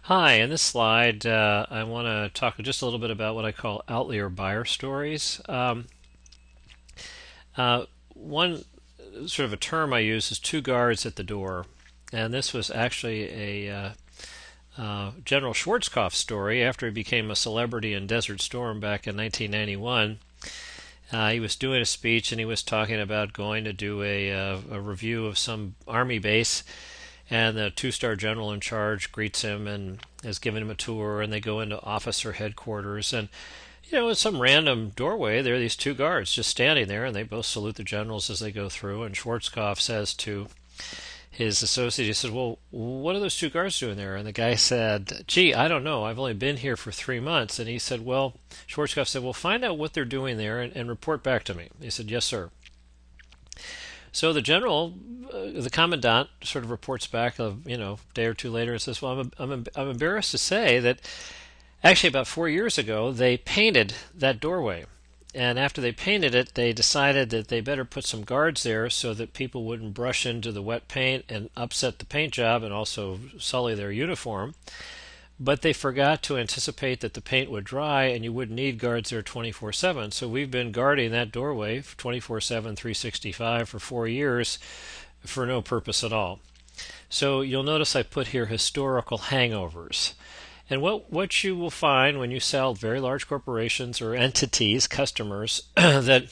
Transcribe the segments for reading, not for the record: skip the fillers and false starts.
Hi, in this slide, I want to talk just a little bit about what I call outlier buyer stories. One sort of a term I use is two guards at the door, and this was actually a General Schwarzkopf story after he became a celebrity in Desert Storm back in 1991. He was doing a speech and he was talking about going to do a review of some army base, and the two-star general in charge greets him and has given him a tour, and they go into officer headquarters. And in some random doorway, there are these two guards just standing there, and they both salute the generals as they go through. And Schwarzkopf says to his associate, he says, "Well, what are those two guards doing there?" And the guy said, "Gee, I don't know. I've only been here for 3 months." And he said, "Well," Schwarzkopf said, "Well, find out what they're doing there and report back to me." He said, "Yes, sir." So the general, the commandant, sort of reports back a day or two later and says, "Well, I'm embarrassed to say that actually about 4 years ago they painted that doorway, and after they painted it, they decided that they better put some guards there so that people wouldn't brush into the wet paint and upset the paint job and also sully their uniform. But they forgot to anticipate that the paint would dry and you wouldn't need guards there 24/7. So we've been guarding that doorway 24/7, 365 for 4 years for no purpose at all." So you'll notice I put here historical hangovers. And what you will find when you sell very large corporations or entities, customers, that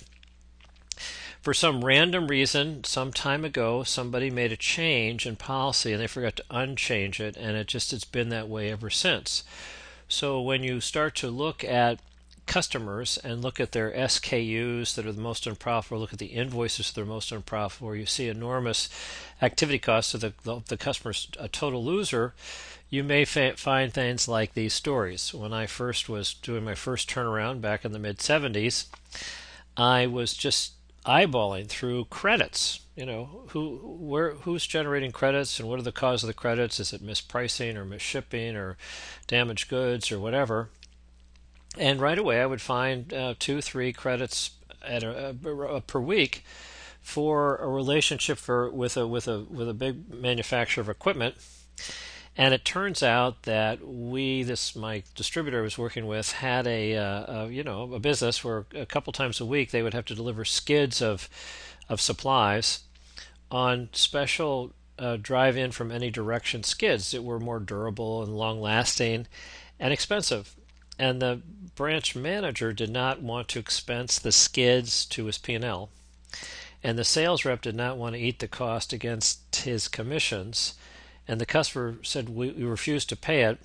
for some random reason, some time ago, somebody made a change in policy and they forgot to unchange it, and it's been that way ever since. So when you start to look at customers and look at their SKUs that are the most unprofitable, look at the invoices that are most unprofitable, you see enormous activity costs, so the customer's a total loser. You may find things like these stories. When I first was doing my first turnaround back in the mid 70s, I was just eyeballing through credits. Who's generating credits and what are the cause of the credits? Is it mispricing or misshipping or damaged goods or whatever? And right away, I would find 2, 3 credits per week for a relationship with a big manufacturer of equipment. And it turns out that my distributor I was working with had a business where a couple times a week they would have to deliver skids of supplies on special drive-in from any direction skids that were more durable and long-lasting and expensive. And the branch manager did not want to expense the skids to his P&L, and the sales rep did not want to eat the cost against his commissions, and the customer said we refuse to pay it.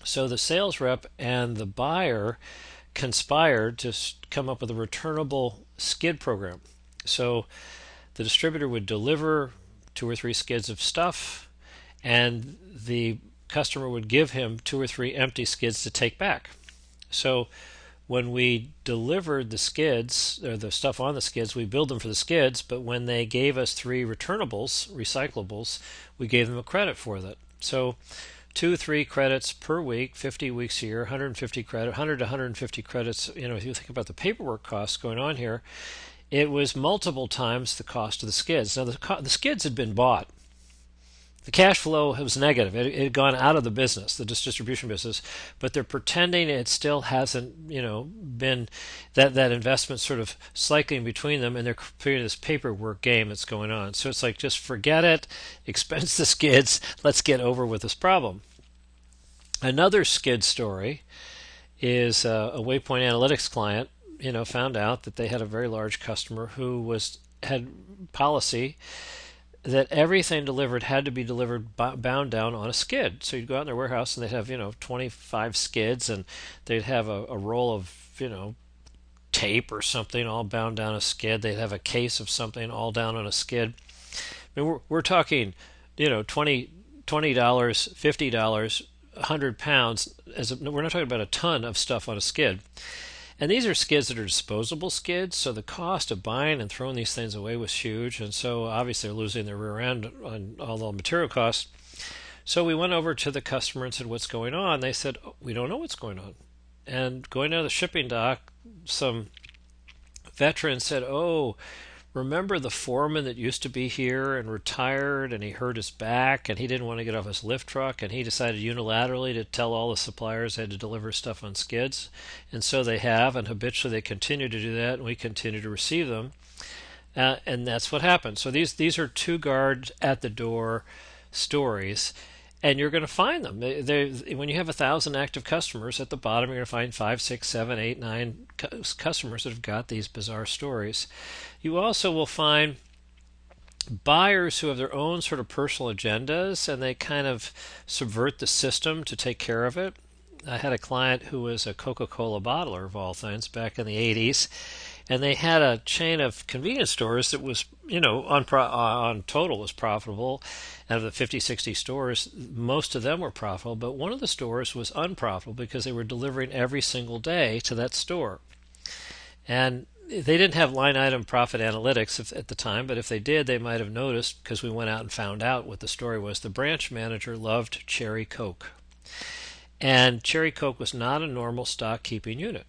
So the sales rep and the buyer conspired to come up with a returnable skid program. So the distributor would deliver 2 or 3 skids of stuff, and the customer would give him 2 or 3 empty skids to take back. So when we delivered the skids or the stuff on the skids, we billed them for the skids, but when they gave us 3 returnables, recyclables, we gave them a credit for that. So 2, 3 credits per week, 50 weeks a year, 150 credit, 100 to 150 credits. If you think about the paperwork costs going on here, it was multiple times the cost of the skids. Now the skids had been bought. The cash flow was negative. It had gone out of the business, the distribution business, but they're pretending it still hasn't, been that investment sort of cycling between them, and they're creating this paperwork game that's going on. So it's like, just forget it, expense the skids, let's get over with this problem. Another skid story is a Waypoint Analytics client, found out that they had a very large customer who had policy that everything delivered had to be delivered bound down on a skid. So you'd go out in their warehouse and they'd have 25 skids, and they'd have a roll of tape or something all bound down a skid. They'd have a case of something all down on a skid. I mean, we're talking 20 dollars, $50, 100 pounds. We're not talking about a ton of stuff on a skid. And these are skids that are disposable skids, so the cost of buying and throwing these things away was huge, and so obviously they're losing their rear end on all the material costs. So we went over to the customer and said, "What's going on?" They said, "Oh, we don't know what's going on." And going down the shipping dock, some veteran said, "Oh, remember the foreman that used to be here and retired and he hurt his back and he didn't want to get off his lift truck and he decided unilaterally to tell all the suppliers they had to deliver stuff on skids? And so they have, and habitually they continue to do that, and we continue to receive them. And that's what happened. So these are two guards at the door stories, and you're going to find them. When you have 1,000 active customers, at the bottom you're going to find 5, 6, 7, 8, 9 customers that have got these bizarre stories. You also will find buyers who have their own sort of personal agendas, and they kind of subvert the system to take care of it. I had a client who was a Coca-Cola bottler of all things back in the 80s, and they had a chain of convenience stores that was, on total was profitable. Out of the 50, 60 stores, most of them were profitable, but one of the stores was unprofitable because they were delivering every single day to that store. And they didn't have line item profit analytics at the time, but if they did, they might have noticed, because we went out and found out what the story was. The branch manager loved Cherry Coke. And Cherry Coke was not a normal stock keeping unit.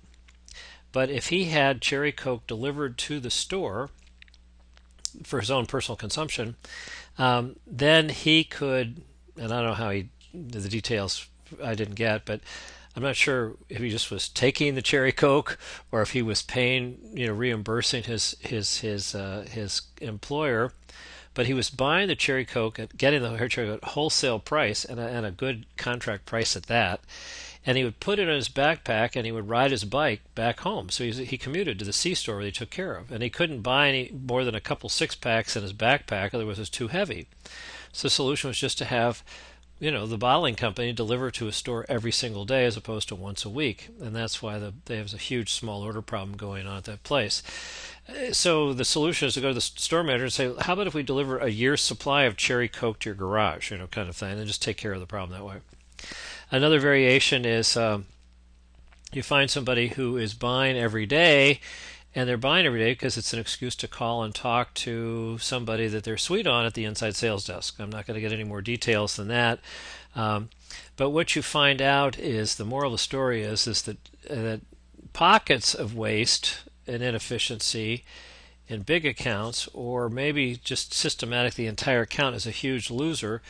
But if he had Cherry Coke delivered to the store for his own personal consumption, then he could, and I don't know how the details I didn't get, but I'm not sure if he just was taking the Cherry Coke or if he was paying, reimbursing his employer, but he was buying the Cherry Coke and getting the Cherry Coke at wholesale price and a good contract price at that. And he would put it in his backpack and he would ride his bike back home. So he commuted to the C-store where he took care of. And he couldn't buy any more than a couple six-packs in his backpack, otherwise it was too heavy. So the solution was just to have, the bottling company deliver to a store every single day as opposed to once a week. And that's why they have a huge small order problem going on at that place. So the solution is to go to the store manager and say, how about if we deliver a year's supply of Cherry Coke to your garage, kind of thing, and just take care of the problem that way. Another variation is you find somebody who is buying every day, and they're buying every day because it's an excuse to call and talk to somebody that they're sweet on at the inside sales desk. I'm not going to get any more details than that. But what you find out is, the moral of the story is that pockets of waste and inefficiency in big accounts, or maybe just systematic, the entire account is a huge loser,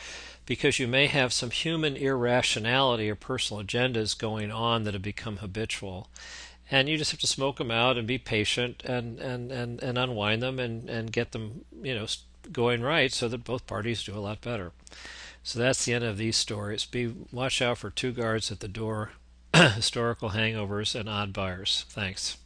because you may have some human irrationality or personal agendas going on that have become habitual. And you just have to smoke them out and be patient and unwind them and get them, going right so that both parties do a lot better. So that's the end of these stories. Watch out for two guards at the door, historical hangovers, and odd buyers. Thanks.